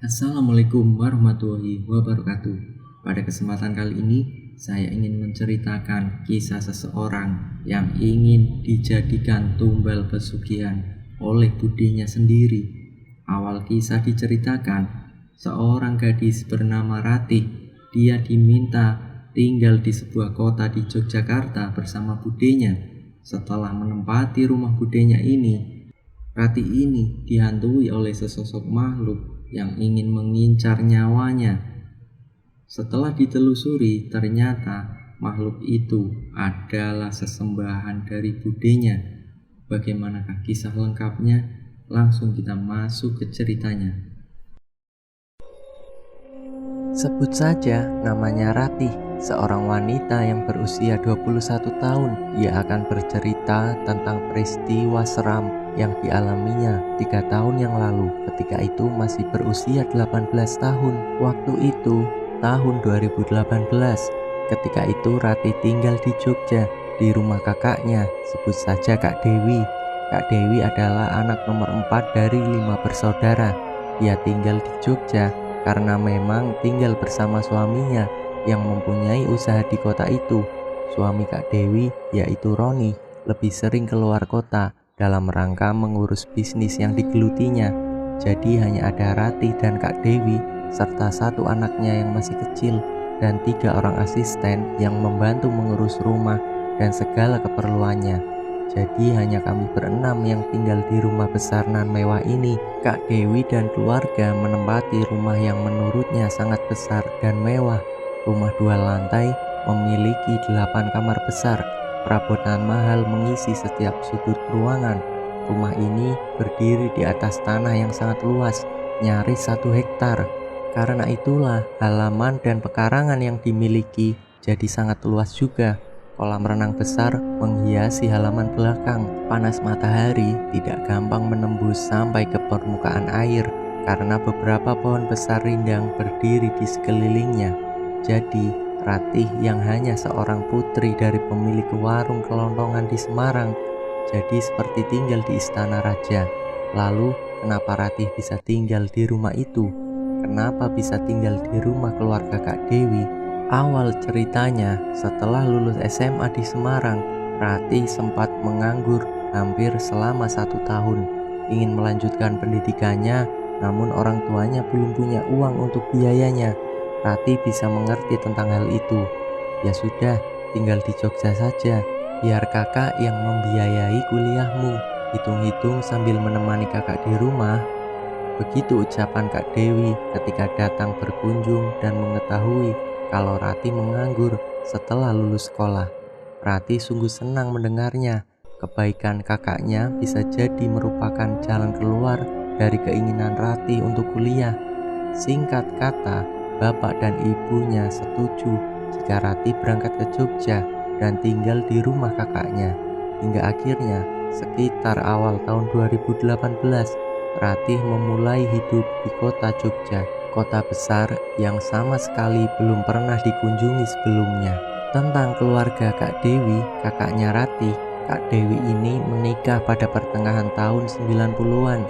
Assalamualaikum warahmatullahi wabarakatuh. Pada kesempatan kali ini, saya ingin menceritakan kisah seseorang yang ingin dijadikan tumbal pesugihan oleh budenya sendiri. Awal kisah diceritakan, seorang gadis bernama Ratih. Dia diminta tinggal di sebuah kota di Yogyakarta bersama budenya. Setelah menempati rumah budenya ini, Ratih ini dihantui oleh sesosok makhluk yang ingin mengincar nyawanya. Setelah ditelusuri, ternyata makhluk itu adalah sesembahan dari budenya. Bagaimanakah kisah lengkapnya? Langsung kita masuk ke ceritanya. Sebut saja namanya Ratih, seorang wanita yang berusia 21 tahun. Ia akan bercerita tentang peristiwa seram yang dialaminya 3 tahun yang lalu. Ketika itu masih berusia 18 tahun. Waktu itu tahun 2018. Ketika itu Ratih tinggal di Jogja di rumah kakaknya, sebut saja Kak Dewi. Kak Dewi adalah anak nomor 4 dari 5 bersaudara. Dia tinggal di Jogja karena memang tinggal bersama suaminya yang mempunyai usaha di kota itu. Suami Kak Dewi, yaitu Roni, lebih sering keluar kota dalam rangka mengurus bisnis yang digelutinya. Jadi hanya ada Ratih dan Kak Dewi serta satu anaknya yang masih kecil dan 3 orang asisten yang membantu mengurus rumah dan segala keperluannya. Jadi hanya kami berenam yang tinggal di rumah besar nan mewah ini. Kak Dewi dan keluarga menempati rumah yang menurutnya sangat besar dan mewah. Rumah 2 lantai memiliki 8 kamar besar. Perabotan mahal mengisi setiap sudut ruangan. Rumah ini berdiri di atas tanah yang sangat luas, nyaris 1 hektar. Karena itulah halaman dan pekarangan yang dimiliki jadi sangat luas juga. Kolam renang besar menghiasi halaman belakang. Panas matahari tidak gampang menembus sampai ke permukaan air karena beberapa pohon besar rindang berdiri di sekelilingnya. Jadi, Ratih yang hanya seorang putri dari pemilik warung kelontongan di Semarang, jadi seperti tinggal di istana raja. Lalu, kenapa Ratih bisa tinggal di rumah itu? Kenapa bisa tinggal di rumah keluarga Kak Dewi? Awal ceritanya, setelah lulus SMA di Semarang, Ratih sempat menganggur hampir selama 1 tahun. Ingin melanjutkan pendidikannya, namun orang tuanya belum punya uang untuk biayanya. Ratih bisa mengerti tentang hal itu. Ya sudah, tinggal di Jogja saja, biar kakak yang membiayai kuliahmu. Hitung-hitung sambil menemani kakak di rumah. Begitu ucapan Kak Dewi ketika datang berkunjung dan mengetahui kalau Ratih menganggur setelah lulus sekolah. Ratih sungguh senang mendengarnya. Kebaikan kakaknya bisa jadi merupakan jalan keluar dari keinginan Ratih untuk kuliah. Singkat kata, bapak dan ibunya setuju jika Ratih berangkat ke Jogja dan tinggal di rumah kakaknya. Hingga akhirnya, sekitar awal tahun 2018, Ratih memulai hidup di kota Jogja, kota besar yang sama sekali belum pernah dikunjungi sebelumnya. Tentang keluarga Kak Dewi, kakaknya Ratih, Kak Dewi ini menikah pada pertengahan tahun 90-an.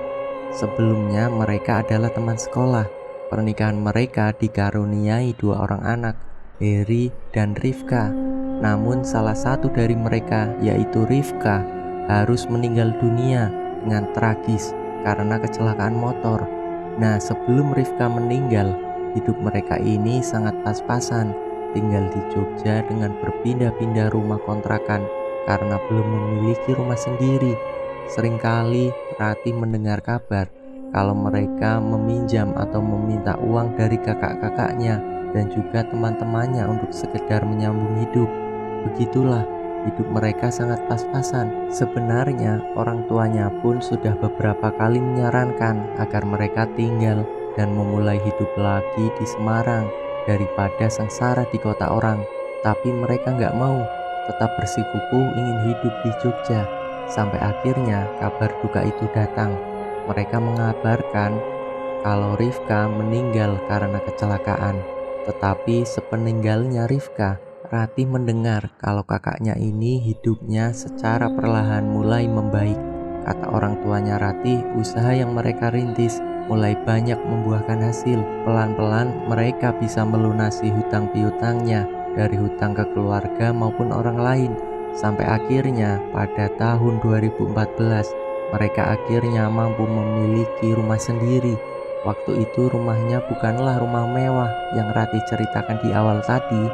Sebelumnya mereka adalah teman sekolah. Pernikahan mereka dikaruniai 2 orang anak, Heri dan Rifka. Namun salah satu dari mereka, yaitu Rifka, harus meninggal dunia dengan tragis karena kecelakaan motor. Nah, sebelum Rifka meninggal, hidup mereka ini sangat pas-pasan, tinggal di Jogja dengan berpindah-pindah rumah kontrakan karena belum memiliki rumah sendiri. Seringkali Ratih mendengar kabar kalau mereka meminjam atau meminta uang dari kakak-kakaknya dan juga teman-temannya untuk sekedar menyambung hidup. Begitulah, hidup mereka sangat pas-pasan. Sebenarnya orang tuanya pun sudah beberapa kali menyarankan agar mereka tinggal dan memulai hidup lagi di Semarang daripada sengsara di kota orang. Tapi mereka nggak mau, tetap bersikukuh ingin hidup di Jogja. Sampai akhirnya kabar duka itu datang. Mereka mengabarkan kalau Rifka meninggal karena kecelakaan. Tetapi sepeninggalnya Rifka, Ratih mendengar kalau kakaknya ini hidupnya secara perlahan mulai membaik. Kata orang tuanya Ratih, usaha yang mereka rintis mulai banyak membuahkan hasil. Pelan-pelan mereka bisa melunasi hutang piutangnya, dari hutang ke keluarga maupun orang lain. Sampai akhirnya pada tahun 2014 mereka akhirnya mampu memiliki rumah sendiri. Waktu itu rumahnya bukanlah rumah mewah yang Ratih ceritakan di awal tadi.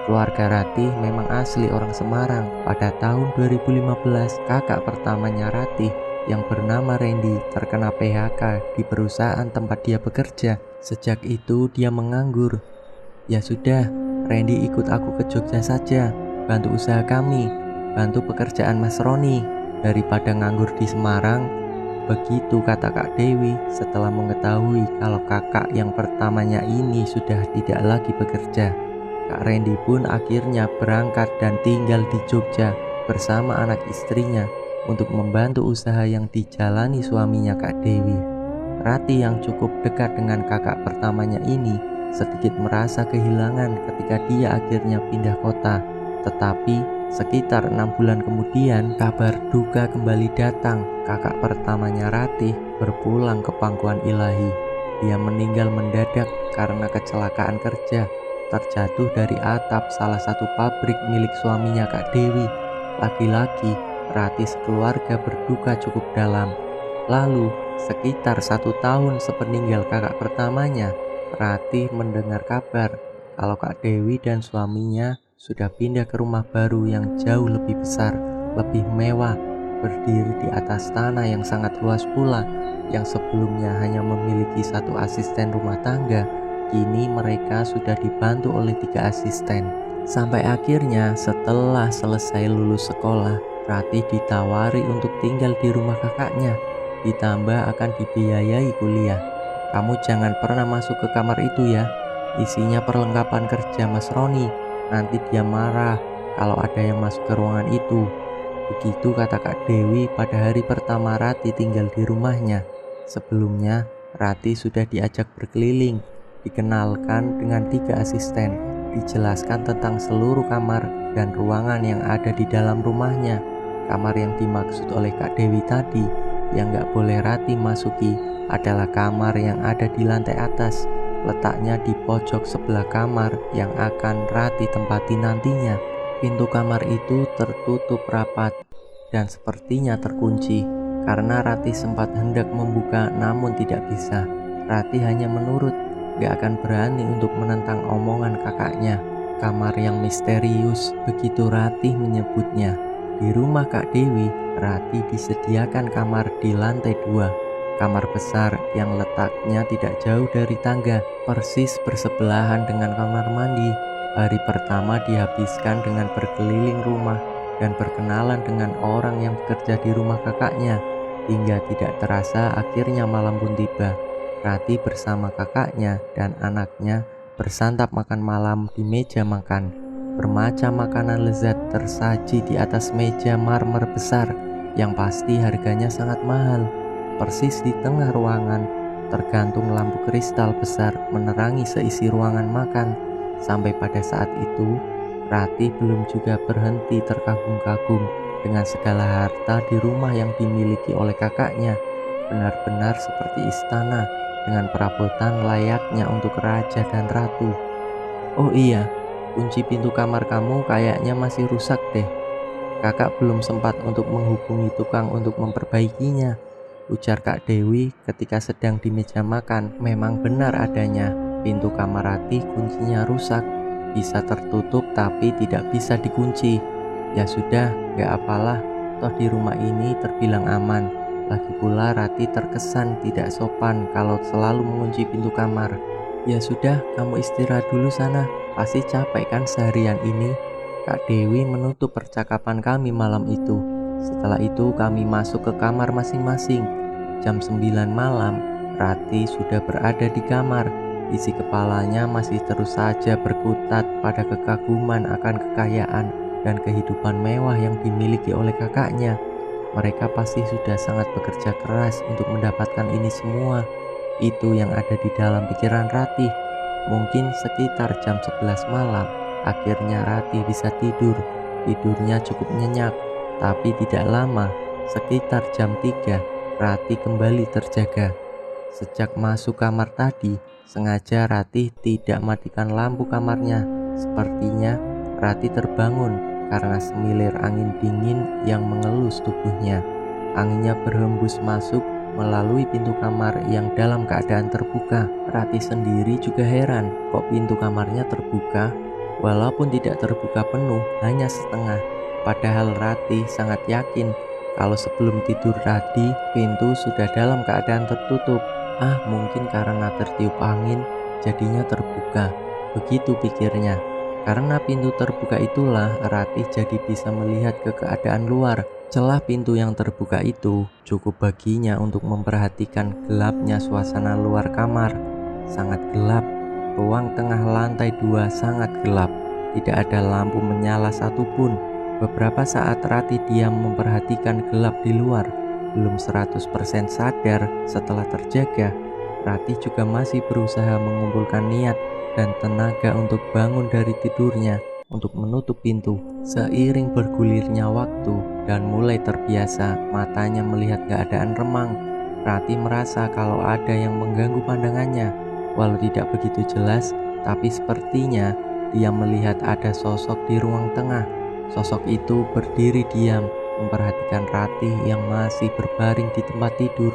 Keluarga Ratih memang asli orang Semarang. Pada tahun 2015 kakak pertamanya Ratih yang bernama Randy terkena PHK di perusahaan tempat dia bekerja. Sejak itu dia menganggur. Ya sudah, Randy ikut aku ke Jogja saja, bantu usaha kami, bantu pekerjaan Mas Roni, daripada nganggur di Semarang. Begitu kata Kak Dewi setelah mengetahui kalau kakak yang pertamanya ini sudah tidak lagi bekerja. Kak Randy pun akhirnya berangkat dan tinggal di Jogja bersama anak istrinya untuk membantu usaha yang dijalani suaminya Kak Dewi. Ratih yang cukup dekat dengan kakak pertamanya ini sedikit merasa kehilangan ketika dia akhirnya pindah kota. Tetapi sekitar 6 bulan kemudian kabar duka kembali datang. Kakak pertamanya Ratih berpulang ke pangkuan ilahi. Dia meninggal mendadak karena kecelakaan kerja, terjatuh dari atap salah satu pabrik milik suaminya Kak Dewi. Lagi-lagi Ratih sekeluarga berduka cukup dalam. Lalu sekitar 1 tahun sepeninggal kakak pertamanya, Ratih mendengar kabar kalau Kak Dewi dan suaminya sudah pindah ke rumah baru yang jauh lebih besar, lebih mewah, berdiri di atas tanah yang sangat luas pula. Yang sebelumnya hanya memiliki 1 asisten rumah tangga, kini mereka sudah dibantu oleh 3 asisten. Sampai akhirnya setelah selesai lulus sekolah, Ratih ditawari untuk tinggal di rumah kakaknya, ditambah akan dibiayai kuliah. Kamu jangan pernah masuk ke kamar itu ya, isinya perlengkapan kerja Mas Roni, nanti dia marah kalau ada yang masuk ke ruangan itu. Begitu kata Kak Dewi pada hari pertama Ratih tinggal di rumahnya. Sebelumnya Ratih sudah diajak berkeliling, dikenalkan dengan 3 asisten, dijelaskan tentang seluruh kamar dan ruangan yang ada di dalam rumahnya. Kamar yang dimaksud oleh Kak Dewi tadi yang gak boleh Ratih masuki adalah kamar yang ada di lantai atas, letaknya di pojok sebelah kamar yang akan Ratih tempati nantinya. Pintu kamar itu tertutup rapat dan sepertinya terkunci. Karena Ratih sempat hendak membuka namun tidak bisa. Ratih hanya menurut, gak akan berani untuk menentang omongan kakaknya. Kamar yang misterius, begitu Ratih menyebutnya. Di rumah Kak Dewi, Ratih disediakan kamar di lantai 2. Kamar besar yang letaknya tidak jauh dari tangga, persis bersebelahan dengan kamar mandi. Hari pertama dihabiskan dengan berkeliling rumah dan berkenalan dengan orang yang bekerja di rumah kakaknya. Hingga tidak terasa akhirnya malam pun tiba. Ratih bersama kakaknya dan anaknya bersantap makan malam di meja makan. Bermacam makanan lezat tersaji di atas meja marmer besar yang pasti harganya sangat mahal. Persis di tengah ruangan tergantung lampu kristal besar menerangi seisi ruangan makan. Sampai pada saat itu Ratih belum juga berhenti terkagum-kagum dengan segala harta di rumah yang dimiliki oleh kakaknya. Benar-benar seperti istana dengan perabotan layaknya untuk raja dan ratu. Oh iya, kunci pintu kamar kamu kayaknya masih rusak deh. Kakak belum sempat untuk menghubungi tukang untuk memperbaikinya, ujar Kak Dewi ketika sedang di meja makan. Memang benar adanya, pintu kamar Ratih kuncinya rusak, bisa tertutup tapi tidak bisa dikunci. Ya sudah, gak apalah, toh di rumah ini terbilang aman. Lagi pula Ratih terkesan tidak sopan kalau selalu mengunci pintu kamar. Ya sudah, kamu istirahat dulu sana, pasti capek kan seharian ini. Kak Dewi menutup percakapan kami malam itu. Setelah itu kami masuk ke kamar masing-masing. Jam 9 malam, Ratih sudah berada di kamar. Isi kepalanya masih terus saja berkutat pada kekaguman akan kekayaan dan kehidupan mewah yang dimiliki oleh kakaknya. Mereka pasti sudah sangat bekerja keras untuk mendapatkan ini semua. Itu yang ada di dalam pikiran Ratih. Mungkin sekitar jam 11 malam, akhirnya Ratih bisa tidur. Tidurnya cukup nyenyak, tapi tidak lama. Sekitar jam 3, Ratih kembali terjaga. Sejak masuk kamar tadi, sengaja Ratih tidak matikan lampu kamarnya. Sepertinya Ratih terbangun karena semilir angin dingin yang mengelus tubuhnya. Anginnya berhembus masuk melalui pintu kamar yang dalam keadaan terbuka. Ratih sendiri juga heran, kok pintu kamarnya terbuka walaupun tidak terbuka penuh, hanya setengah. Padahal Ratih sangat yakin kalau sebelum tidur tadi pintu sudah dalam keadaan tertutup. Mungkin karena tertiup angin jadinya terbuka. Begitu pikirnya. Karena pintu terbuka itulah Ratih jadi bisa melihat ke keadaan luar. Celah pintu yang terbuka itu cukup baginya untuk memperhatikan gelapnya suasana luar kamar. Sangat gelap. Ruang tengah lantai 2 sangat gelap. Tidak ada lampu menyala satupun. Beberapa saat Ratih diam memperhatikan gelap di luar. Belum 100% sadar setelah terjaga, Ratih juga masih berusaha mengumpulkan niat dan tenaga untuk bangun dari tidurnya untuk menutup pintu. Seiring bergulirnya waktu dan mulai terbiasa matanya melihat keadaan remang, Ratih merasa kalau ada yang mengganggu pandangannya. Walau tidak begitu jelas, tapi sepertinya dia melihat ada sosok di ruang tengah. Sosok itu berdiri diam memperhatikan Ratih yang masih berbaring di tempat tidur.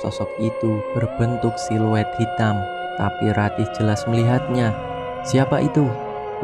Sosok itu berbentuk siluet hitam, tapi Ratih jelas melihatnya. Siapa itu?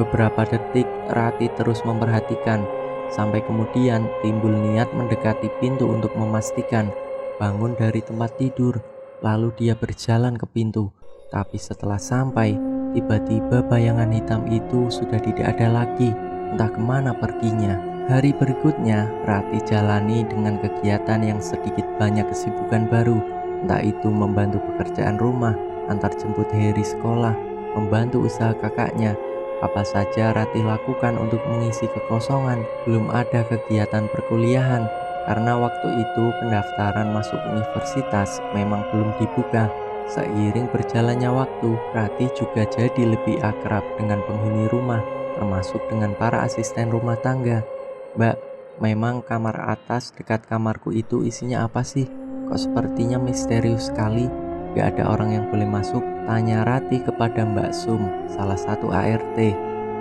Beberapa detik Ratih terus memperhatikan, sampai kemudian timbul niat mendekati pintu untuk memastikan. Bangun dari tempat tidur, lalu dia berjalan ke pintu. Tapi setelah sampai, tiba-tiba bayangan hitam itu sudah tidak ada lagi. Entah kemana perginya. Hari berikutnya, Ratih jalani dengan kegiatan yang sedikit banyak kesibukan baru. Entah itu membantu pekerjaan rumah, antar jemput Harry sekolah, membantu usaha kakaknya. Apa saja Ratih lakukan untuk mengisi kekosongan. Belum ada kegiatan perkuliahan, karena waktu itu pendaftaran masuk universitas memang belum dibuka. Seiring berjalannya waktu, Ratih juga jadi lebih akrab dengan penghuni rumah, termasuk dengan para asisten rumah tangga. "Mbak, memang kamar atas dekat kamarku itu isinya apa sih? Kok sepertinya misterius sekali. Gak ada orang yang boleh masuk," tanya Ratih kepada Mbak Sum, salah satu ART.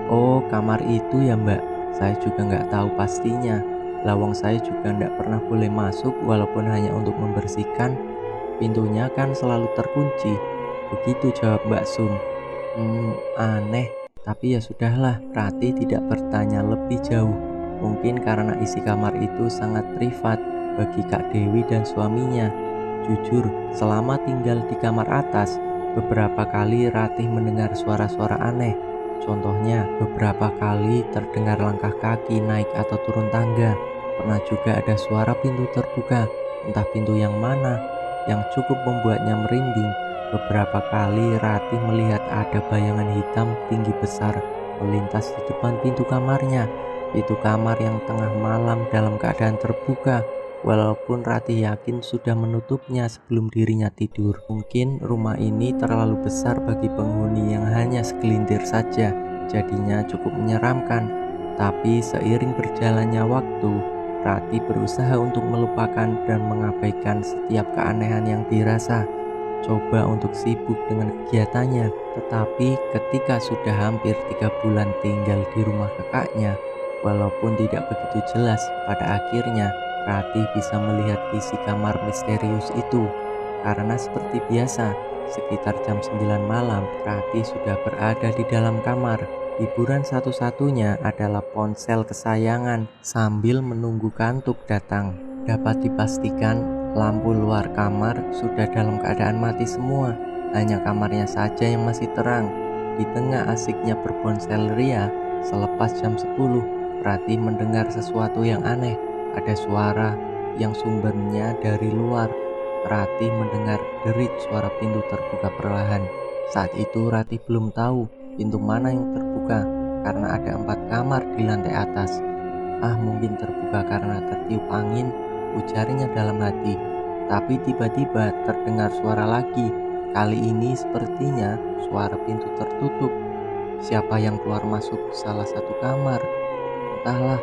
"Oh, kamar itu ya Mbak, saya juga gak tahu pastinya. Lawang saya juga gak pernah boleh masuk walaupun hanya untuk membersihkan. Pintunya kan selalu terkunci." Begitu jawab Mbak Sum. Aneh. Tapi ya sudahlah, Ratih tidak bertanya lebih jauh. Mungkin karena isi kamar itu sangat privat bagi Kak Dewi dan suaminya. Jujur, selama tinggal di kamar atas, beberapa kali Ratih mendengar suara-suara aneh. Contohnya, beberapa kali terdengar langkah kaki naik atau turun tangga. Pernah juga ada suara pintu terbuka, entah pintu yang mana, yang cukup membuatnya merinding. Beberapa kali Ratih melihat ada bayangan hitam tinggi besar melintas di depan pintu kamarnya. Pintu kamar yang tengah malam dalam keadaan terbuka, walaupun Ratih yakin sudah menutupnya sebelum dirinya tidur. Mungkin rumah ini terlalu besar bagi penghuni yang hanya segelintir saja, jadinya cukup menyeramkan. Tapi seiring berjalannya waktu, Ratih berusaha untuk melupakan dan mengabaikan setiap keanehan yang dirasa. Coba untuk sibuk dengan kegiatannya, tetapi ketika sudah hampir 3 bulan tinggal di rumah kakaknya, walaupun tidak begitu jelas, pada akhirnya Ratih bisa melihat isi kamar misterius itu. Karena seperti biasa, sekitar jam 9 malam, Ratih sudah berada di dalam kamar. Hiburan satu-satunya adalah ponsel kesayangan sambil menunggu kantuk datang. Dapat dipastikan lampu luar kamar sudah dalam keadaan mati semua. Hanya kamarnya saja yang masih terang. Di tengah asiknya berponsel ria, selepas jam 10, Ratih mendengar sesuatu yang aneh. Ada suara yang sumbernya dari luar. Ratih mendengar derit suara pintu terbuka perlahan. Saat itu Ratih belum tahu pintu mana yang terbuka, karena ada 4 kamar di lantai atas. Mungkin terbuka karena tertiup angin, ujarnya dalam hati. Tapi tiba-tiba terdengar suara lagi. Kali ini sepertinya suara pintu tertutup. Siapa yang keluar masuk salah satu kamar? Entahlah.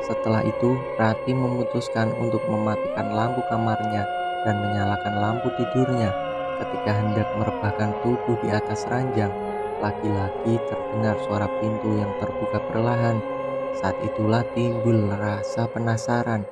Setelah itu, Ratih memutuskan untuk mematikan lampu kamarnya dan menyalakan lampu tidurnya. ketika hendak merebahkan tubuh di atas ranjang, lagi-lagi terdengar suara pintu yang terbuka perlahan. Saat itulah timbul rasa penasaran.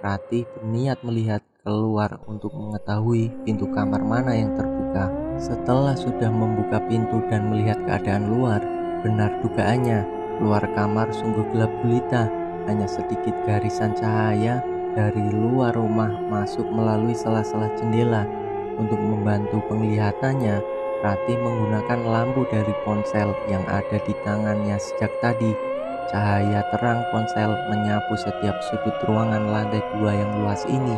Ratih berniat melihat keluar untuk mengetahui pintu kamar mana yang terbuka. Setelah sudah membuka pintu dan melihat keadaan luar, benar dugaannya, luar kamar sungguh gelap gulita. Hanya sedikit garisan cahaya dari luar rumah masuk melalui sela-sela jendela. Untuk membantu penglihatannya, Ratih menggunakan lampu dari ponsel yang ada di tangannya sejak tadi. Cahaya terang ponsel menyapu setiap sudut ruangan lantai 2 yang luas ini.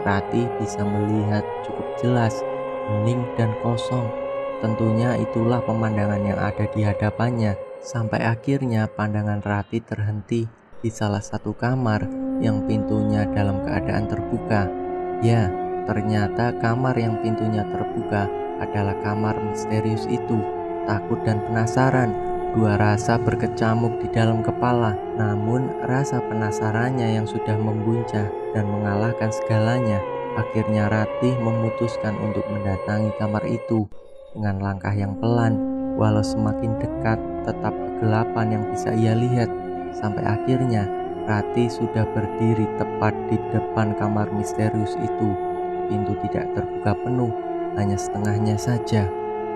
Ratih bisa melihat cukup jelas, hening dan kosong. Tentunya itulah pemandangan yang ada di hadapannya. Sampai akhirnya pandangan Ratih terhenti di salah satu kamar yang pintunya dalam keadaan terbuka. Ya, ternyata kamar yang pintunya terbuka adalah kamar misterius itu. Takut dan penasaran, dua rasa berkecamuk di dalam kepala. Namun rasa penasarannya yang sudah membuncah dan mengalahkan segalanya, akhirnya Ratih memutuskan untuk mendatangi kamar itu dengan langkah yang pelan. Walau semakin dekat, tetap kegelapan yang bisa ia lihat. Sampai akhirnya Ratih sudah berdiri tepat di depan kamar misterius itu. Pintu tidak terbuka penuh, hanya setengahnya saja.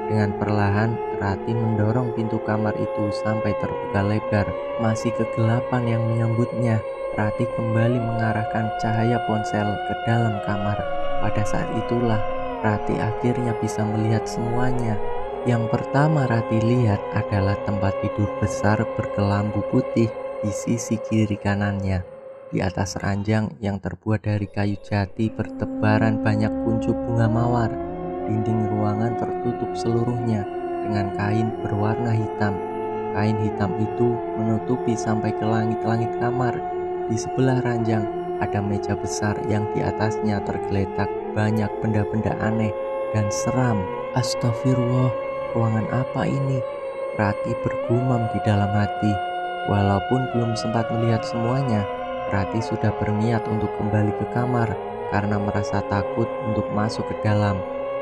Dengan perlahan, Ratih mendorong pintu kamar itu sampai terbuka lebar. Masih kegelapan yang menyambutnya. Ratih kembali mengarahkan cahaya ponsel ke dalam kamar. Pada saat itulah, Ratih akhirnya bisa melihat semuanya. Yang pertama Ratih lihat adalah tempat tidur besar berkelambu putih di sisi kiri kanannya. Di atas ranjang yang terbuat dari kayu jati bertebaran banyak kuncup bunga mawar. Dinding ruangan tertutup seluruhnya dengan kain berwarna hitam. Kain hitam itu menutupi sampai ke langit-langit kamar. Di sebelah ranjang ada meja besar yang di atasnya tergeletak banyak benda-benda aneh dan seram. Astagfirullah, ruangan apa ini? Ratih bergumam di dalam hati. Walaupun belum sempat melihat semuanya, Ratih sudah berniat untuk kembali ke kamar karena merasa takut untuk masuk ke dalam.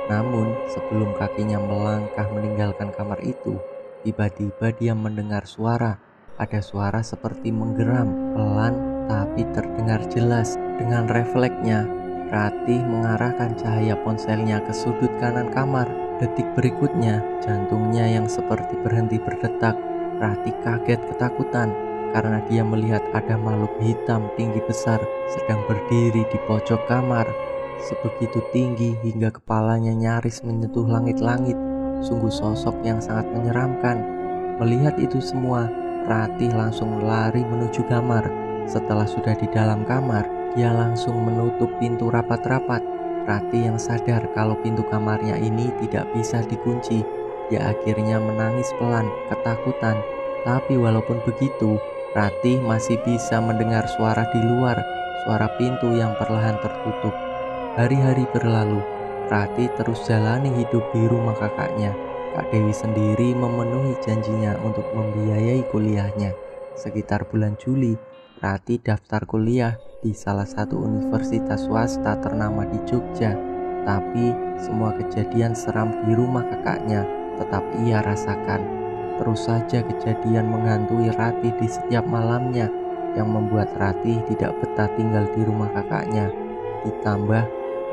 Namun, sebelum kakinya melangkah meninggalkan kamar itu, tiba-tiba dia mendengar suara. Ada suara seperti menggeram, pelan tapi terdengar jelas. Dengan refleksnya, Ratih mengarahkan cahaya ponselnya ke sudut kanan kamar. Detik berikutnya, jantungnya yang seperti berhenti berdetak. Ratih kaget ketakutan karena dia melihat ada makhluk hitam tinggi besar sedang berdiri di pojok kamar. Sebegitu tinggi hingga kepalanya nyaris menyentuh langit-langit. Sungguh sosok yang sangat menyeramkan. Melihat itu semua, Ratih langsung lari menuju kamar. Setelah sudah di dalam kamar, dia langsung menutup pintu rapat-rapat. Ratih yang sadar kalau pintu kamarnya ini tidak bisa dikunci. Dia akhirnya menangis pelan, ketakutan. Tapi walaupun begitu, Ratih masih bisa mendengar suara di luar, suara pintu yang perlahan tertutup. Hari-hari berlalu, Ratih terus jalani hidup di rumah kakaknya. Kak Dewi sendiri memenuhi janjinya untuk membiayai kuliahnya. Sekitar bulan Juli, Ratih daftar kuliah di salah satu universitas swasta ternama di Jogja. Tapi semua kejadian seram di rumah kakaknya tetap ia rasakan. Terus saja kejadian menghantui Ratih di setiap malamnya, yang membuat Ratih tidak betah tinggal di rumah kakaknya. Ditambah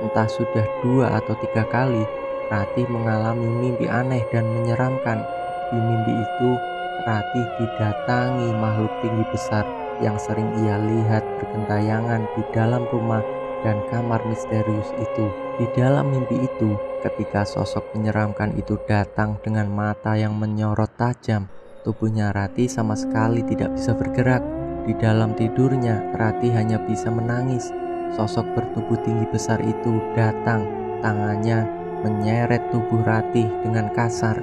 entah sudah 2 atau 3 kali Ratih mengalami mimpi aneh dan menyeramkan. Di mimpi itu, Ratih didatangi makhluk tinggi besar yang sering ia lihat bergentayangan di dalam rumah dan kamar misterius itu. Di dalam mimpi itu, ketika sosok menyeramkan itu datang dengan mata yang menyorot tajam, tubuhnya Ratih sama sekali tidak bisa bergerak. Di dalam tidurnya, Ratih hanya bisa menangis. Sosok bertubuh tinggi besar itu datang, tangannya menyeret tubuh Ratih dengan kasar.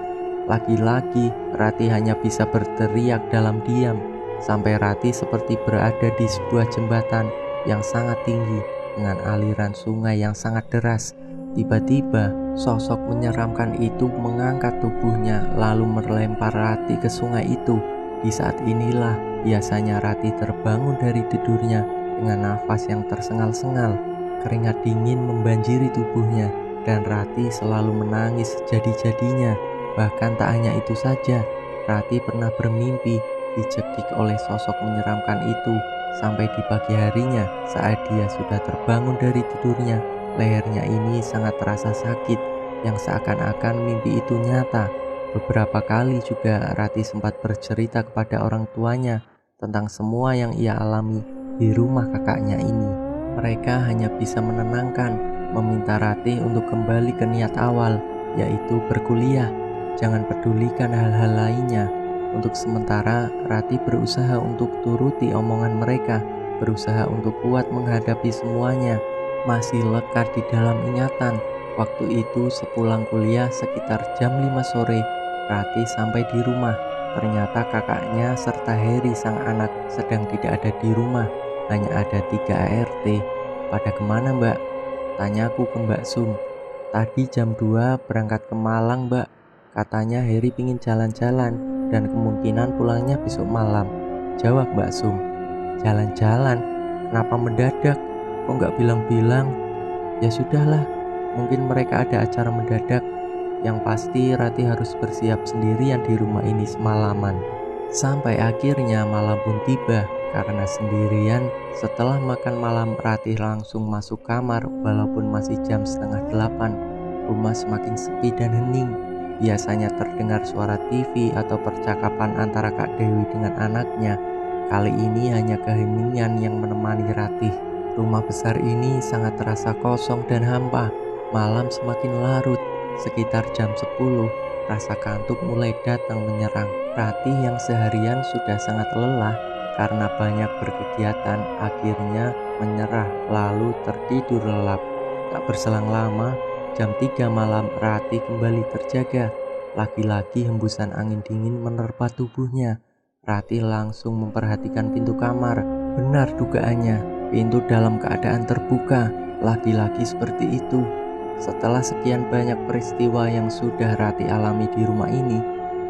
Lagi-lagi Ratih hanya bisa berteriak dalam diam, sampai Ratih seperti berada di sebuah jembatan yang sangat tinggi dengan aliran sungai yang sangat deras. Tiba-tiba sosok menyeramkan itu mengangkat tubuhnya lalu melempar Ratih ke sungai itu. Di saat inilah biasanya Ratih terbangun dari tidurnya dengan nafas yang tersengal-sengal. Keringat dingin membanjiri tubuhnya. dan Ratih selalu menangis sejadi-jadinya. Bahkan tak hanya itu saja, Ratih pernah bermimpi dicekik oleh sosok menyeramkan itu sampai di pagi harinya. Saat dia sudah terbangun dari tidurnya, lehernya ini sangat terasa sakit yang seakan-akan mimpi itu nyata. Beberapa kali juga Ratih sempat bercerita kepada orang tuanya tentang semua yang ia alami di rumah kakaknya ini. Mereka hanya bisa menenangkan, meminta Ratih untuk kembali ke niat awal, yaitu berkuliah. Jangan pedulikan hal-hal lainnya. Untuk sementara, Ratih berusaha untuk turuti omongan mereka, berusaha untuk kuat menghadapi semuanya. Masih lekat di dalam ingatan, waktu itu sepulang kuliah sekitar jam 5 sore, Ratih sampai di rumah. Ternyata kakaknya serta Heri sang anak sedang tidak ada di rumah. Hanya ada 3 ART. Pada kemana mbak? Tanyaku ke Mbak Sum. Tadi jam 2 berangkat ke Malang mbak. Katanya Heri pingin jalan-jalan dan kemungkinan pulangnya besok malam. Jawab Mbak Sum. Jalan-jalan? Kenapa mendadak? Kok nggak bilang-bilang? Ya sudahlah, mungkin mereka ada acara mendadak. Yang pasti Ratih harus bersiap sendirian di rumah ini semalaman. Sampai akhirnya malam pun tiba. Karena sendirian, setelah makan malam Ratih langsung masuk kamar walaupun masih jam setengah 8. Rumah semakin sepi dan hening. Biasanya terdengar suara TV atau percakapan antara Kak Dewi dengan anaknya. Kali ini hanya keheningan yang menemani Ratih. Rumah besar ini sangat terasa kosong dan hampa. Malam semakin larut. Sekitar jam 10, rasa kantuk mulai datang menyerang. Ratih yang seharian sudah sangat lelah karena banyak berkegiatan akhirnya menyerah lalu tertidur lelap. Tak berselang lama, jam 3 malam Ratih kembali terjaga. Lagi-lagi hembusan angin dingin menerpa tubuhnya. Ratih langsung memperhatikan pintu kamar. Benar dugaannya, pintu dalam keadaan terbuka. Lagi-lagi seperti itu. Setelah sekian banyak peristiwa yang sudah Ratih alami di rumah ini,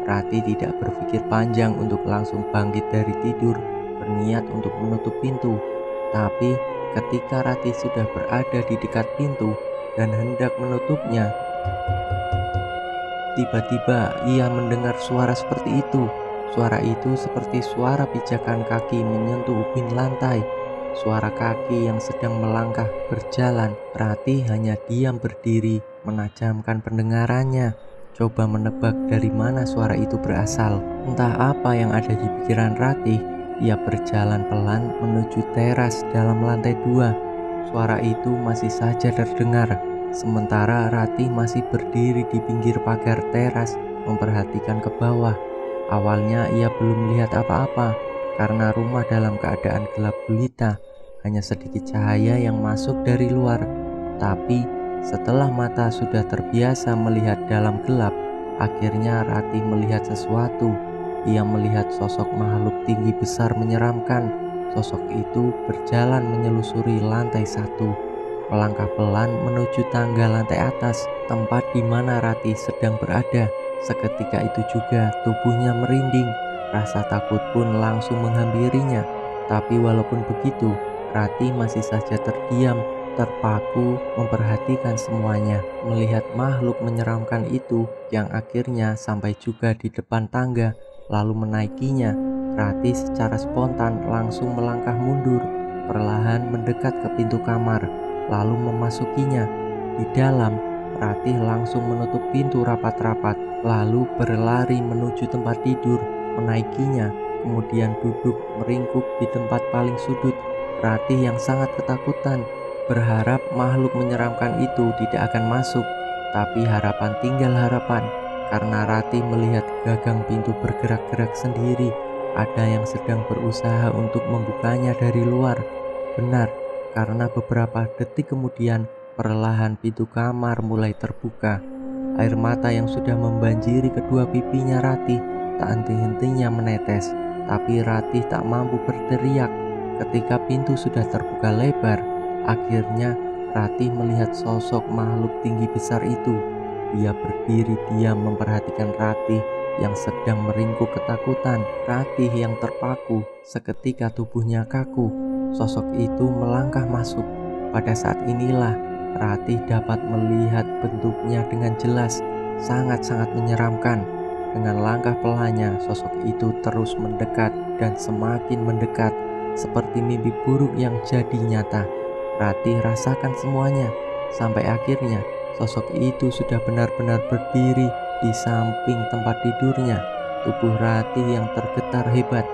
Ratih tidak berpikir panjang untuk langsung bangkit dari tidur, berniat untuk menutup pintu. Tapi ketika Ratih sudah berada di dekat pintu dan hendak menutupnya, tiba-tiba ia mendengar suara seperti itu. Suara itu seperti suara pijakan kaki menyentuh ubin lantai. Suara kaki yang sedang melangkah berjalan. Ratih hanya diam berdiri, menajamkan pendengarannya, coba menebak dari mana suara itu berasal. Entah apa yang ada di pikiran Ratih, ia berjalan pelan menuju teras dalam lantai 2. Suara itu masih saja terdengar, sementara Ratih masih berdiri di pinggir pagar teras memperhatikan ke bawah. Awalnya ia belum melihat apa-apa, karena rumah dalam keadaan gelap gulita, hanya sedikit cahaya yang masuk dari luar. Tapi setelah mata sudah terbiasa melihat dalam gelap, akhirnya Ratih melihat sesuatu. Ia melihat sosok makhluk tinggi besar menyeramkan. Sosok itu berjalan menyelusuri lantai 1, melangkah pelan menuju tangga lantai atas, tempat di mana Ratih sedang berada. Seketika itu juga tubuhnya merinding. Rasa takut pun langsung menghampirinya. Tapi walaupun begitu, Ratih masih saja terdiam, terpaku memperhatikan semuanya. Melihat makhluk menyeramkan itu yang akhirnya sampai juga di depan tangga, lalu menaikinya, Ratih secara spontan langsung melangkah mundur, perlahan mendekat ke pintu kamar, lalu memasukinya. Di dalam, Ratih langsung menutup pintu rapat-rapat, lalu berlari menuju tempat tidur, menaikinya, kemudian duduk meringkuk di tempat paling sudut. Ratih yang sangat ketakutan, berharap makhluk menyeramkan itu tidak akan masuk. Tapi harapan tinggal harapan, karena Ratih melihat gagang pintu bergerak-gerak sendiri. Ada yang sedang berusaha untuk membukanya dari luar. Benar, karena beberapa detik kemudian perlahan pintu kamar mulai terbuka. Air mata yang sudah membanjiri kedua pipinya Ratih tak henti-hentinya menetes. Tapi Ratih tak mampu berteriak. Ketika pintu sudah terbuka lebar, akhirnya Ratih melihat sosok makhluk tinggi besar itu. Dia berdiri diam memperhatikan Ratih yang sedang meringkuk ketakutan. Ratih yang terpaku, seketika tubuhnya kaku. Sosok itu melangkah masuk. Pada saat inilah Ratih dapat melihat bentuknya dengan jelas, sangat-sangat menyeramkan. Dengan langkah pelannya, sosok itu terus mendekat dan semakin mendekat, seperti mimpi buruk yang jadi nyata. Ratih rasakan semuanya, sampai akhirnya sosok itu sudah benar-benar berdiri di samping tempat tidurnya. Tubuh Ratih yang tergetar hebat.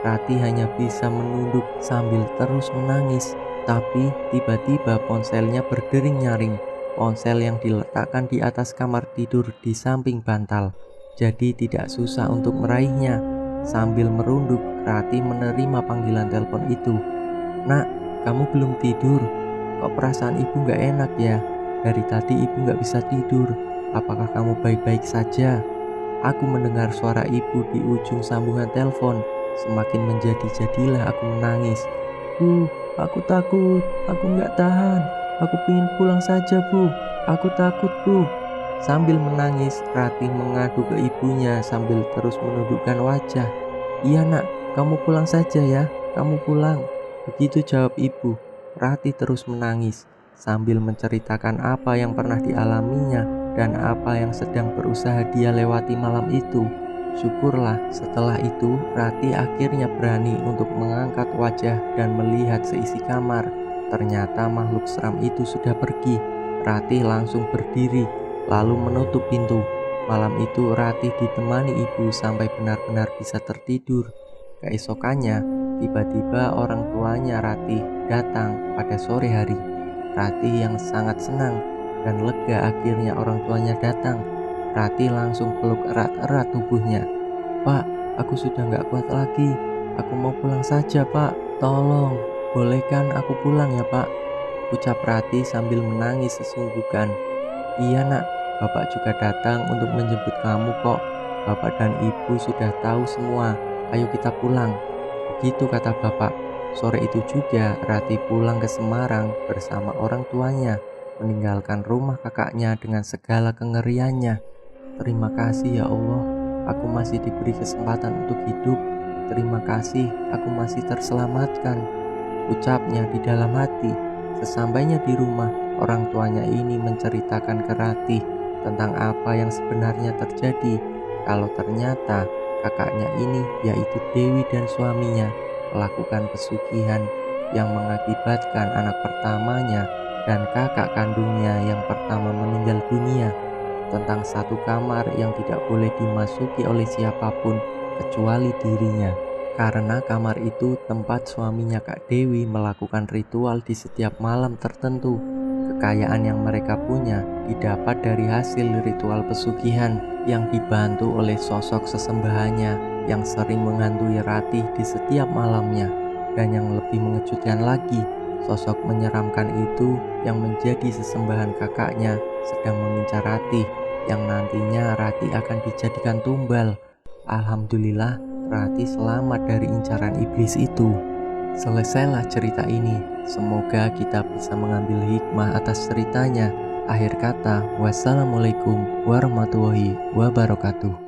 Ratih hanya bisa menunduk sambil terus menangis. Tapi tiba-tiba ponselnya berdering nyaring. Ponsel yang diletakkan di atas kamar tidur di samping bantal. Jadi tidak susah untuk meraihnya. Sambil merunduk, Ratih menerima panggilan telepon itu. "Nak, kamu belum tidur? Kok perasaan ibu gak enak ya? Dari tadi ibu gak bisa tidur. Apakah kamu baik-baik saja?" Aku mendengar suara ibu di ujung sambungan telepon. Semakin menjadi-jadilah aku menangis. "Bu, aku takut. Aku nggak tahan. Aku ingin pulang saja, Bu. Aku takut, Bu." Sambil menangis, Ratih mengadu ke ibunya sambil terus menundukkan wajah. "Iya nak, kamu pulang saja ya. Kamu pulang." Begitu jawab ibu. Ratih terus menangis sambil menceritakan apa yang pernah dialaminya dan apa yang sedang berusaha dia lewati malam itu. Syukurlah setelah itu Ratih akhirnya berani untuk mengangkat wajah dan melihat seisi kamar. Ternyata makhluk seram itu sudah pergi. Ratih langsung berdiri lalu menutup pintu. Malam itu Ratih ditemani ibu sampai benar-benar bisa tertidur. Keesokannya tiba-tiba orang tuanya Ratih datang pada sore hari. Ratih yang sangat senang dan lega akhirnya orang tuanya datang. Ratih langsung peluk erat-erat tubuhnya. "Pak, aku sudah gak kuat lagi. Aku mau pulang saja, Pak. Tolong, bolehkan aku pulang ya, Pak?" ucap Ratih sambil menangis sesungguhkan. "Iya nak, Bapak juga datang untuk menjemput kamu kok. Bapak dan Ibu sudah tahu semua. Ayo kita pulang." Begitu kata Bapak. Sore itu juga Ratih pulang ke Semarang bersama orang tuanya, meninggalkan rumah kakaknya dengan segala kengeriannya. "Terima kasih ya Allah, aku masih diberi kesempatan untuk hidup. Terima kasih, aku masih terselamatkan," ucapnya di dalam hati. Sesampainya di rumah, orang tuanya ini menceritakan ke Ratih tentang apa yang sebenarnya terjadi. Kalau ternyata kakaknya ini, yaitu Dewi dan suaminya, melakukan pesugihan yang mengakibatkan anak pertamanya dan kakak kandungnya yang pertama meninggal dunia. Tentang satu kamar yang tidak boleh dimasuki oleh siapapun kecuali dirinya, karena kamar itu tempat suaminya Kak Dewi melakukan ritual di setiap malam tertentu. Kekayaan yang mereka punya didapat dari hasil ritual pesugihan yang dibantu oleh sosok sesembahannya yang sering menghantui Ratih di setiap malamnya. Dan yang lebih mengejutkan lagi, sosok menyeramkan itu yang menjadi sesembahan kakaknya sedang mengincar Ratih, yang nantinya Ratih akan dijadikan tumbal. Alhamdulillah, Ratih selamat dari incaran iblis itu. Selesailah cerita ini. Semoga kita bisa mengambil hikmah atas ceritanya. Akhir kata, wassalamualaikum warahmatullahi wabarakatuh.